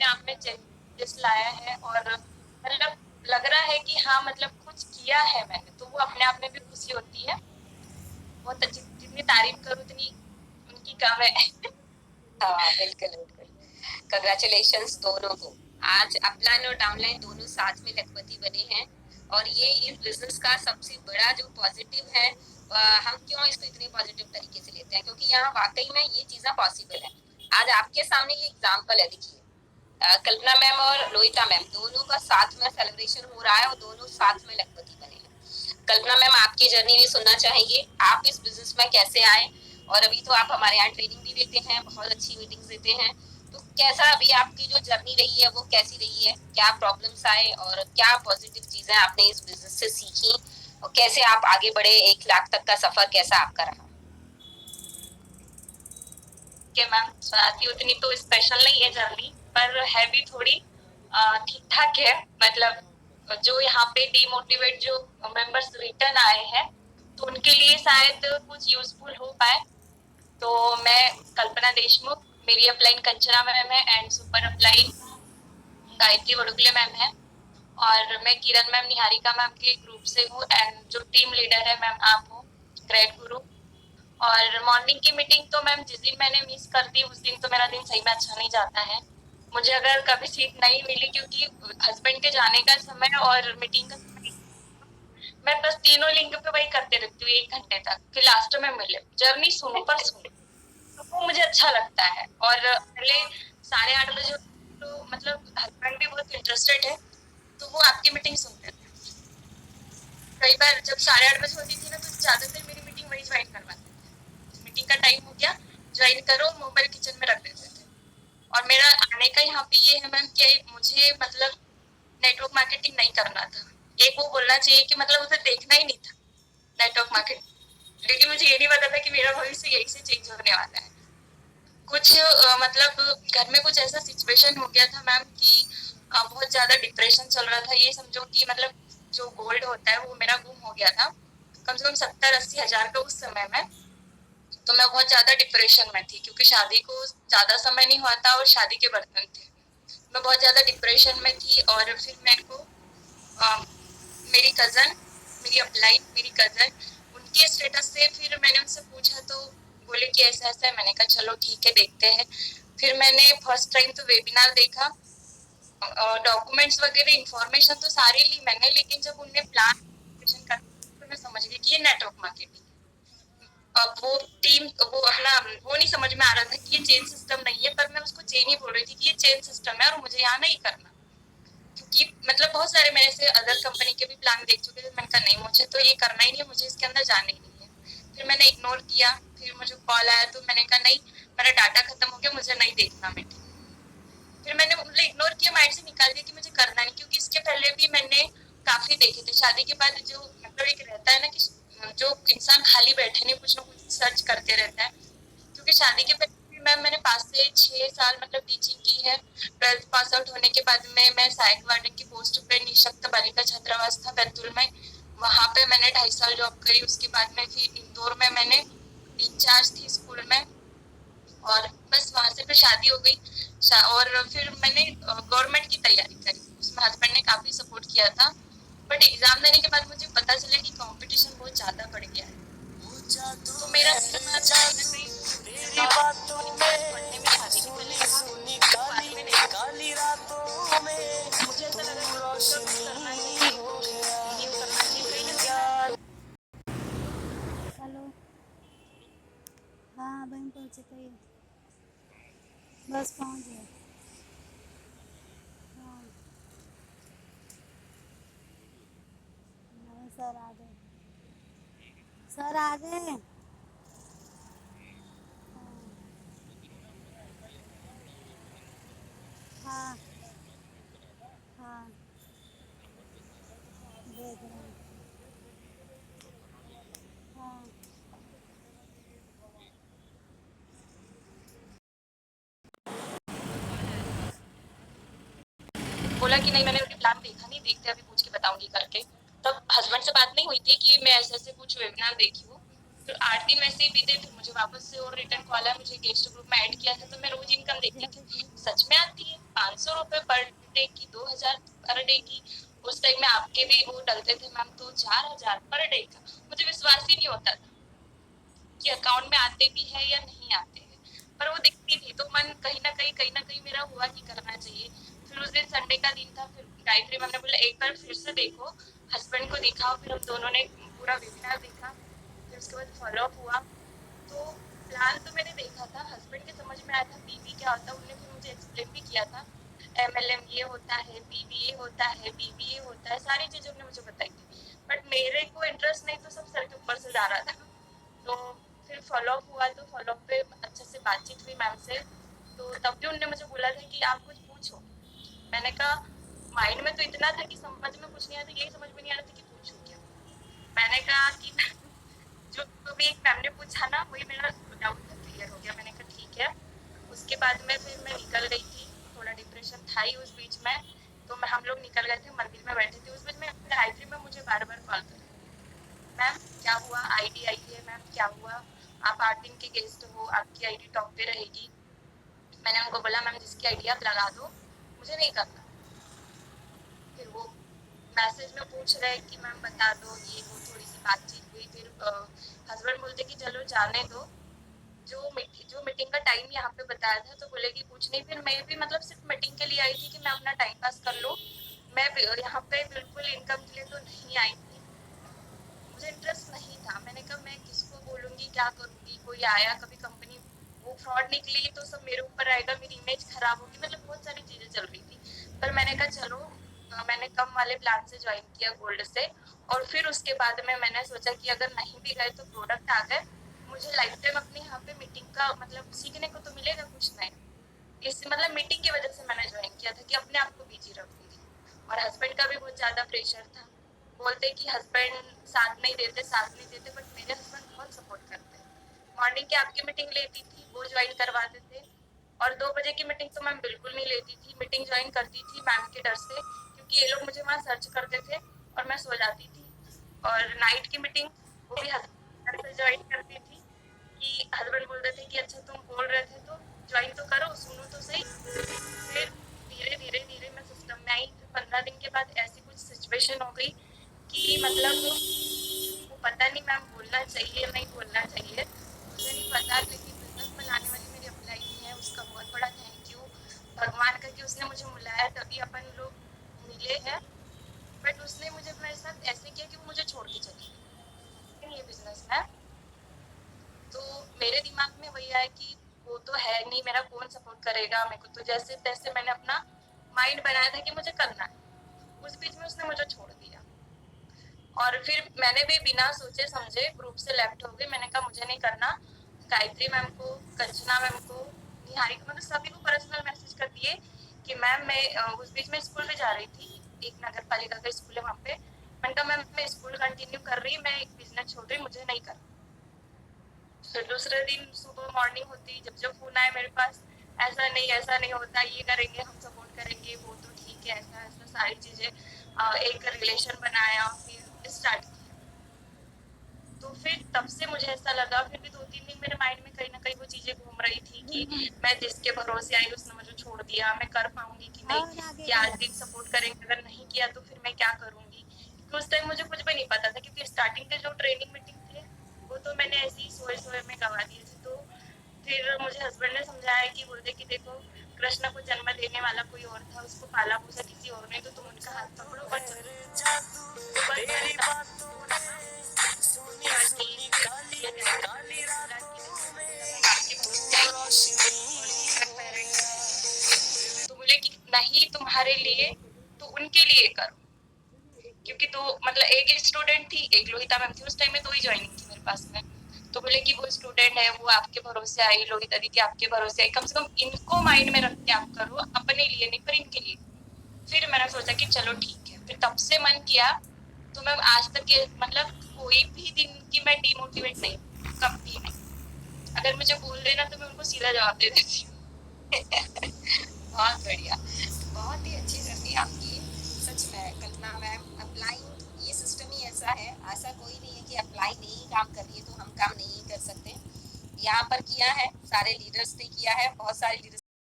आप में चेंजेस लाया है और मतलब लग रहा है कि हाँ मतलब कुछ किया है मैंने, तो वो अपने आप में भी खुशी होती है। बहुत अच्छी, जितनी तारीफ करूँ उतनी उनकी कम है। हाँ बिल्कुल बिल्कुल। कंग्रेचुलेशंस दोनों को। आज अपलाइन और डाउनलाइन दोनों साथ में लखपति बने हैं और ये इस बिजनेस का सबसे बड़ा जो पॉजिटिव है, हम क्यों इसको इतने पॉजिटिव तरीके से लेते हैं, क्योंकि यहाँ वाकई में ये चीजें पॉसिबल है। आज आपके सामने ये एग्जाम्पल है, देखिए कल्पना मैम और लोहिता मैम दोनों का साथ में सेलिब्रेशन हो रहा है और दोनों साथ में लखपति बने हैं। कल्पना मैम आपकी जर्नी भी सुनना चाहेंगे, आप इस बिजनेस में कैसे आए, और अभी तो आप हमारे यहाँ ट्रेनिंग भी देते हैं, बहुत अच्छी मीटिंग्स देते हैं, तो कैसा अभी आपकी जो जर्नी रही है वो कैसी रही है, क्या प्रॉब्लम्स आए और क्या पॉजिटिव चीजें आपने इस बिजनेस से सीखी और कैसे आप आगे बढ़े, 1 लाख तक का सफर कैसा आपका रहा? कि मैम सुनाती उतनी तो स्पेशल नहीं है जर्नी, पर है भी थोड़ी ठीक ठाक है। मतलब जो यहाँ पे डीमोटिवेट जो मेंबर्स रिटर्न आए हैं तो उनके लिए शायद कुछ यूजफुल हो पाए। तो मैं कल्पना देशमुख, मेरी अपलाइन कंचना मैम है and super upline Gayatri Wadugale ma'am है, और मैं किरण मैम निहारिका मैम के ग्रुप से हूँ एंड जो टीम लीडर है मैम आप हो, ग्रेट गुरु। और मॉर्निंग की मीटिंग तो मैम जिस दिन मैंने मिस कर दी उस दिन तो मेरा दिन सही में अच्छा नहीं जाता है। मुझे अगर कभी सीट नहीं मिली क्योंकि हस्बैंड के जाने का समय और मीटिंग का समय, मैं बस तीनों लिंक पे वही करते रहती हूँ 1 घंटे तक, फिर लास्ट में मिले जर्नी सुनो पर सुनो, तो वो मुझे अच्छा लगता है। और पहले 8:30 बजे तो मतलब हस्बैंड भी बहुत इंटरेस्टेड है तो वो आपकी मीटिंग सुनते थे। कई बार जब 8:30 बजे होती थी ना तो ज्यादातर मेरी मीटिंग वही ज्वाइन करवाते थे। मीटिंग का टाइम हो गया, ज्वाइन करो, मोबाइल किचन में रख देते थे। और मेरा आने का यहाँ पे ये है मैम कि मुझे मतलब नेटवर्क मार्केटिंग नहीं करना था। एक वो बोलना चाहिए कि मतलब उसे देखना ही नहीं था नेटवर्क मार्केटिंग, लेकिन मुझे ये नहीं पता था कि मेरा भविष्य यही से चेंज होने वाला है। कुछ मतलब घर में कुछ ऐसा सिचुएशन हो गया था मैम कि बहुत ज्यादा डिप्रेशन चल रहा था। ये समझो कि मतलब जो गोल्ड होता है वो मेरा गुम हो गया था, कम से कम 70-80 हजार का उस समय में। तो मैं बहुत ज्यादा डिप्रेशन में थी क्योंकि शादी को ज्यादा समय नहीं हुआ था और शादी के बर्तन थे। मैं बहुत ज्यादा डिप्रेशन में थी और फिर मेरे को मेरी कजन, मेरी अपलाइन मेरी कजन, उनके स्टेटस से फिर मैंने उनसे पूछा तो बोले कि ऐसा ऐसा है। मैंने कहा चलो ठीक है देखते हैं। फिर मैंने फर्स्ट टाइम तो वेबिनार देखा, डॉक्यूमेंट्स वगैरह इंफॉर्मेशन तो सारी ली मैंने, लेकिन जब उनने प्लान कर तो मैं समझ गई कि ये नेटवर्क मार्केटिंग। अब वो टीम वो अपना वो नहीं समझ में आ रहा था कि ये चेन सिस्टम नहीं है, पर मैं उसको चेन ही बोल रही थी कि ये चेन सिस्टम है और मुझे यहाँ नहीं करना। क्योंकि मतलब बहुत सारे मैंने से अदर कंपनी के भी प्लान देख चुके थे, मैंने कहा नहीं मुझे तो ये करना ही नहीं है, मुझे इसके अंदर जाना ही नहीं है। फिर मैंने इग्नोर किया, फिर मुझे कॉल आया तो मैंने कहा नहीं मेरा डाटा खत्म हो गया, मुझे नहीं देखना मीटिंग। फिर मैंने मतलब इग्नोर किया, माइंड से निकाल दिया कि मुझे करना नहीं, क्योंकि इसके पहले भी मैंने काफी देखे थे। शादी के बाद जो मतलब एक रहता है ना कि जो इंसान खाली बैठे नहीं कुछ ना कुछ सर्च करते रहता है, क्योंकि शादी के पहले मैम मैंने 5 से 6 साल मतलब टीचिंग की है। 12th पास आउट होने के बाद में मैं सहायक वार्डन की पोस्ट पे निःशक्त बालिका छात्रावास था बैतूल में, वहां पे मैंने 2.5 साल जॉब करी। उसके बाद में फिर इंदौर में मैंने इंचार्ज थी स्कूल में, और बस वहां से फिर शादी हो गई। और फिर मैंने गवर्नमेंट की तैयारी करी, उसमें हस्बैंड ने काफी सपोर्ट किया था। बट एग्जाम देने के बाद मुझे पता चला कि कंपटीशन बहुत ज्यादा बढ़ गया है। तो मेरा दिमाग कहीं ना कहीं पढ़ने में शादी के पहले था, बाद में नहीं था। मुझे ऐसा लगा कि कुछ ना कुछ करना चाहिए, कुछ न्यू करना चाहिए कहीं ना कहीं। हेलो, हाँ बहन पहुँचे तो ये बस पहुँच गए। हाँ नहीं सर आ गए, सर आ गए। हाँ हाँ देख रहे हैं। हाँ बोला कि नहीं मैंने अभी प्लान देखा नहीं, देखते अभी पूछ के बताऊंगी करके। तब हस्बैंड से बात नहीं हुई थी कि मैं ऐसे ऐसे कुछ वेबिनार देखी हूँ। फिर 8 दिन वैसे ही बीते, फिर मुझे वापस से और रिटर्न कॉल आया, मुझे गेस्ट ग्रुप में ऐड किया था। तो मैं रोज इनकम देखती थी, सच में आती है 500 डे की उस टाइम में आपके भी वो डलते थे मैम, तो 4,000 पर डे का मुझे विश्वास ही नहीं होता था कि अकाउंट में आते भी है या नहीं आते हैं, पर वो दिखती थी तो मन कहीं ना कहीं मेरा हुआ कि करना चाहिए। फिर उस दिन संडे का दिन था, फिर गायत्री मैम ने बोला एक बार फिर से देखो, हस्बैंड को दिखाओ। फिर हम दोनों ने पूरा वेबिनार देखा, फिर उसके बाद फॉलो अप हुआ। तो प्लान तो मैंने देखा था, हस्बैंड के समझ में आया था बीबी क्या होता है, उन्होंने फिर मुझे एक्सप्लेन भी किया था। एमएलएम ये होता है, बीबीए होता है, बीबीए होता है, सारी चीजें उन्होंने मुझे बताई थी, बट मेरे को इंटरेस्ट नहीं, तो सब सर के ऊपर से जा रहा था। तो फिर फॉलो अप हुआ, तो फॉलो अप पे अच्छे से बातचीत हुई मैम से, तो तब भी उन्होंने मुझे बोला था कि आप कुछ पूछो। मैंने कहा माइंड में तो इतना था कि समझ में कुछ नहीं आता, यही समझ में नहीं आ रहा था कि पूछूं क्या। मैंने कहा कि जो भी एक मैम ने पूछा ना, वही मेरा डाउट था, क्लियर हो गया। मैंने कहा ठीक है। उसके बाद में फिर मैं निकल गई थी, थोड़ा डिप्रेशन था ही उस बीच में, तो मैं हम लोग निकल गए थे, मंदिर में बैठे थे। उस बीच में गायत्री में मुझे बार बार कॉल कर, मैम क्या हुआ, आईडी आई है मैम, क्या हुआ, आप 8 दिन के गेस्ट हो, आपकी आईडी टॉप पे रहेगी। मैंने उनको बोला मैम जिसकी आईडी आप लगा दो, मुझे नहीं करना। फिर वो मैसेज में पूछ रहे कि मैम बता दो, ये वो थोड़ी सी बातचीत हुई। फिर हस्बैंड बोलते कि चलो जाने दो, जो मीटिंग का टाइम यहाँ पे बताया था, तो बोलेगी कुछ नहीं। फिर मैं भी मतलब सिर्फ मीटिंग के लिए आई थी कि मैं अपना टाइम पास कर लूँ, मैं यहाँ पे बिल्कुल इनकम के लिए तो नहीं आई थी, मुझे इंटरेस्ट नहीं था। मैंने कहा मैं किसको बोलूंगी, क्या करूंगी, कोई आया कभी कंपनी वो फ्रॉड निकली तो सब मेरे ऊपर आएगा, मेरी इमेज खराब होगी, मतलब बहुत सारी चीजें चल रही थी। पर मैंने कहा चलो, मैंने कम वाले प्लान से ज्वाइन किया गोल्ड से। और फिर उसके बाद में मैंने सोचा कि अगर नहीं भी गए तो प्रोडक्ट आ गए, मुझे लाइफ टाइम अपने यहाँ पे मीटिंग का मतलब सीखने को तो मिलेगा कुछ नया। इस मतलब मीटिंग की वजह से मैंने ज्वाइन किया था कि अपने आप को बिजी रखूंगी। और हस्बैंड का भी बहुत ज्यादा प्रेशर था, बोलते कि हस्बैंड साथ नहीं देते, बट मेरे हस्बैंड बहुत सपोर्ट करते हैं। मॉर्निंग की आपकी मीटिंग लेती थी, वो ज्वाइन करवाते थे। और 2 बजे की मीटिंग तो मैम बिल्कुल नहीं लेती थी, मीटिंग ज्वाइन करती थी मैम के डर से, क्योंकि ये लोग मुझे वहाँ सर्च करते थे और मैं सो जाती थी। और नाइट की मीटिंग वो भी हस्बैंड से ज्वाइन करती थी, कि हस्बैंड बोलते थे कि अच्छा तुम बोल रहे थे तो ज्वाइन तो करो, सुनो तो सही। फिर धीरे धीरे मैं सिस्टम में आई। फिर 15 दिन के बाद ऐसी कुछ सिचुएशन हो गई कि मतलब वो पता नहीं मैम बोलना चाहिए या नहीं बोलना चाहिए, मुझे नहीं पता, लेकिन बिजनेस में लाने वाली मेरी अप्लाई की है, उसका बहुत बड़ा थैंक यू भगवान का कि उसने मुझे बुलाया, तभी अपन लोग मिले हैं। बट उसने मुझे मेरे साथ ऐसे किया कि वो मुझे छोड़ के चली गई ये बिजनेस में। तो मेरे दिमाग में वही आया कि वो तो है नहीं, मेरा कौन सपोर्ट करेगा मेरे को, तो जैसे तैसे मैंने अपना माइंड बनाया था कि मुझे करना है। उस बीच में उसने मुझे छोड़ दिया, और फिर मैंने भी बिना सोचे समझे ग्रुप से लेफ्ट हो गई। मैंने कहा मुझे नहीं करना। गायत्री मैम को, कंचना मैम को, निहारिका, मतलब सभी को पर्सनल मैसेज कर दिए कि मैम मैं उस बीच में स्कूल में जा रही थी, एक नगर पालिका का स्कूल है वहाँ पे। मैंने कहा मैम मैं स्कूल कंटिन्यू कर रही, मैं बिजनेस छोड़ रही, मुझे नहीं करना। फिर दूसरे दिन सुबह मॉर्निंग होती, जब फोन आया मेरे पास, ऐसा नहीं होता, ये करेंगे, हम सपोर्ट करेंगे, वो तो ठीक है, ऐसा ऐसा सारी चीजें, एक रिलेशन बनाया, फिर स्टार्ट किया। तो फिर तब से मुझे ऐसा लगा, फिर भी 2-3 दिन मेरे माइंड में कहीं ना कहीं वो चीजें घूम रही थी कि मैं जिसके भरोसे आई उसने मुझे छोड़ दिया, मैं कर पाऊंगी कि नहीं, कि आज दिन सपोर्ट करेंगे, अगर नहीं किया तो फिर मैं क्या करूंगी। क्योंकि उस टाइम मुझे कुछ भी नहीं पता था, क्योंकि स्टार्टिंग के जो ट्रेनिंग मीटिंग थे वो तो मैंने ऐसे ही सोए सोए में गवा दिए थे। तो फिर मुझे हस्बैंड ने समझाया कि बोलते कि देखो कृष्ण को जन्म देने वाला कोई और था, उसको पाला पोसा किसी और ने, तो तुम उनका हाथ पकड़ो और चलो। तो बोले कि नहीं तुम्हारे लिए तो उनके लिए करो, क्योंकि तो मतलब एक स्टूडेंट थी, एक लोहिता मैम थी, उस टाइम में 2 ही ज्वाइनिंग थी मेरे पास में। तो बोले कि वो स्टूडेंट है, वो आपके भरोसे आई, लोहिता दीदी आपके भरोसे आई, कम से कम इनको माइंड में रख के आप करो, अपने लिए नहीं पर इनके लिए। फिर मैंने सोचा कि चलो ठीक है, फिर तब से मन किया। तो मैं आज तक के मतलब कोई भी दिन की मैं डिमोटिवेट नहीं, कभी नहीं। अगर मुझे बोल देना तो मैं उनको सीधा जवाब दे देती हूँ। बहुत बढ़िया, बहुत ही अच्छी जर्नी आपकी, सच में कल्पना मैम। अप्लाइंग ये सिस्टम ही ऐसा है, ऐसा कोई नहीं है कि अप्लाई नहीं काम कर रही है तो हम काम नहीं कर सकते। यहाँ पर किया है, सारे लीडर्स ने किया है, बहुत सारे लीडर्स